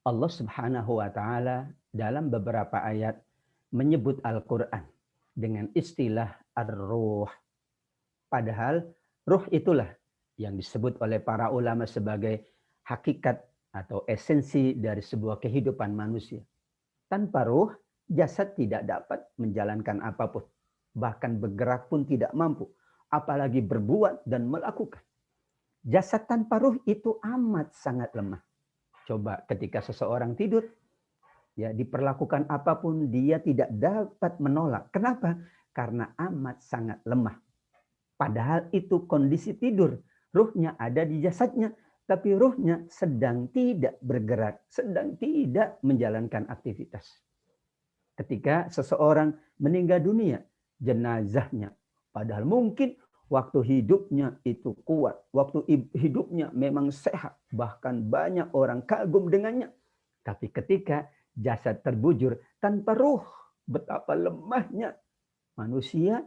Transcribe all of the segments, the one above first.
Allah Subhanahu wa taala dalam beberapa ayat menyebut Al-Qur'an dengan istilah ar-ruh. Padahal ruh itulah yang disebut oleh para ulama sebagai hakikat atau esensi dari sebuah kehidupan manusia. Tanpa ruh, jasad tidak dapat menjalankan apapun. Bahkan bergerak pun tidak mampu, apalagi berbuat dan melakukan. Jasad tanpa ruh itu amat sangat lemah. Coba ketika seseorang tidur, ya diperlakukan apapun dia tidak dapat menolak. Kenapa? Karena amat sangat lemah. Padahal itu kondisi tidur. Ruhnya ada di jasadnya, tapi ruhnya sedang tidak bergerak, sedang tidak menjalankan aktivitas. Ketika seseorang meninggal dunia, jenazahnya, padahal mungkin waktu hidupnya itu kuat, waktu hidupnya memang sehat, bahkan banyak orang kagum dengannya. Tapi ketika jasad terbujur tanpa ruh, betapa lemahnya manusia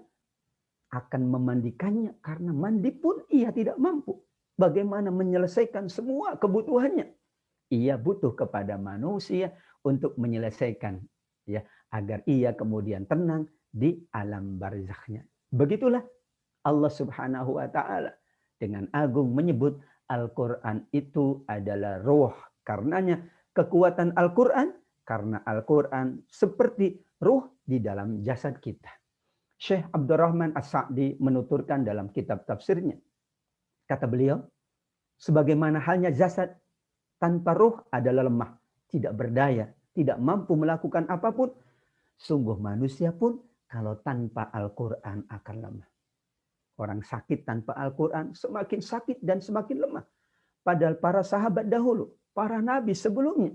akan memandikannya, karena mandi pun ia tidak mampu. Bagaimana menyelesaikan semua kebutuhannya? Ia butuh kepada manusia untuk menyelesaikan, ya, agar ia kemudian tenang di alam barzakhnya. Begitulah Allah Subhanahu wa taala dengan agung menyebut Al-Qur'an itu adalah ruh. Karenanya kekuatan Al-Qur'an, karena Al-Qur'an seperti ruh di dalam jasad kita. Syekh Abdurrahman As-Sa'di menuturkan dalam kitab tafsirnya. Kata beliau, sebagaimana halnya jasad tanpa ruh adalah lemah, tidak berdaya, tidak mampu melakukan apapun, sungguh manusia pun kalau tanpa Al-Qur'an akan lemah. Orang sakit tanpa Al-Quran semakin sakit dan semakin lemah. Padahal para sahabat dahulu, para nabi sebelumnya,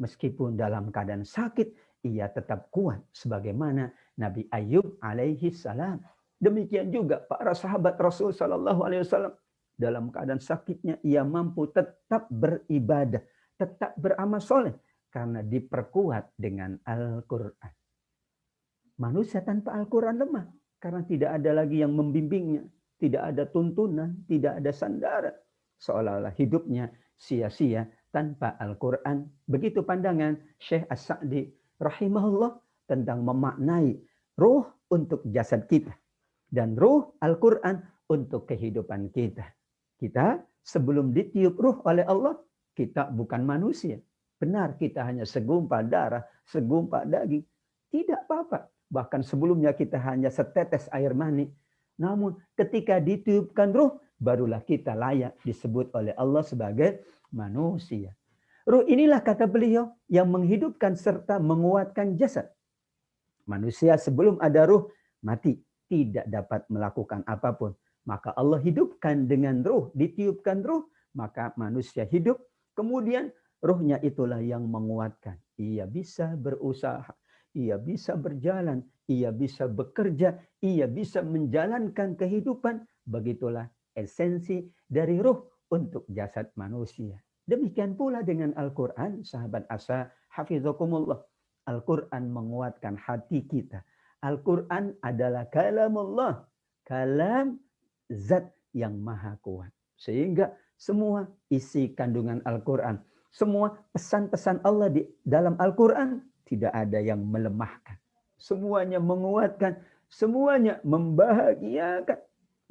meskipun dalam keadaan sakit, ia tetap kuat. Sebagaimana Nabi Ayub alaihi salam. Demikian juga para sahabat Rasul sallallahu alaihi wasallam. Dalam keadaan sakitnya, ia mampu tetap beribadah, tetap beramal soleh. Karena diperkuat dengan Al-Quran. Manusia tanpa Al-Quran lemah. Karena tidak ada lagi yang membimbingnya. Tidak ada tuntunan, tidak ada sandaran. Seolah-olah hidupnya sia-sia tanpa Al-Quran. Begitu pandangan Syekh As-Sa'di rahimahullah tentang memaknai ruh untuk jasad kita. Dan ruh Al-Quran untuk kehidupan kita. Kita sebelum ditiup ruh oleh Allah, kita bukan manusia. Benar, kita hanya segumpal darah, segumpal daging. Tidak apa-apa. Bahkan sebelumnya kita hanya setetes air mani. Namun ketika ditiupkan ruh, barulah kita layak disebut oleh Allah sebagai manusia. Ruh inilah, kata beliau, yang menghidupkan serta menguatkan jasad. Manusia sebelum ada ruh, mati. Tidak dapat melakukan apapun. Maka Allah hidupkan dengan ruh. Ditiupkan ruh, maka manusia hidup. Kemudian ruhnya itulah yang menguatkan. Ia bisa berusaha. Ia bisa berjalan, ia bisa bekerja, ia bisa menjalankan kehidupan. Begitulah esensi dari ruh untuk jasad manusia. Demikian pula dengan Al-Quran, sahabat asa, hafizakumullah. Al-Quran menguatkan hati kita. Al-Quran adalah kalamullah, kalam zat yang maha kuat. Sehingga semua isi kandungan Al-Quran, semua pesan-pesan Allah di dalam Al-Quran, tidak ada yang melemahkan. Semuanya menguatkan. Semuanya membahagiakan.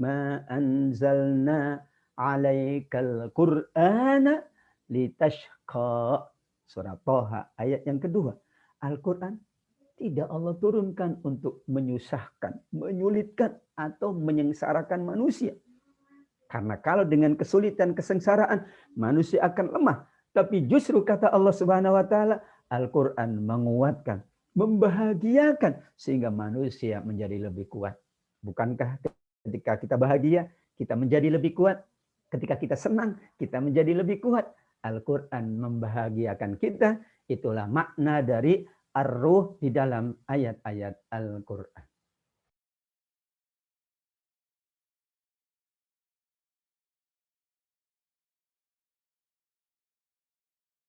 Ma anzalna alaikal Qur'ana litashqa. Surah Toha ayat yang kedua. Al-Quran tidak Allah turunkan untuk menyusahkan, menyulitkan, atau menyengsarakan manusia. Karena kalau dengan kesulitan, kesengsaraan, manusia akan lemah. Tapi justru kata Allah Subhanahu wa taala, Al-Quran menguatkan, membahagiakan, sehingga manusia menjadi lebih kuat. Bukankah ketika kita bahagia, kita menjadi lebih kuat? Ketika kita senang, kita menjadi lebih kuat. Al-Quran membahagiakan kita. Itulah makna dari ar-ruh di dalam ayat-ayat Al-Quran.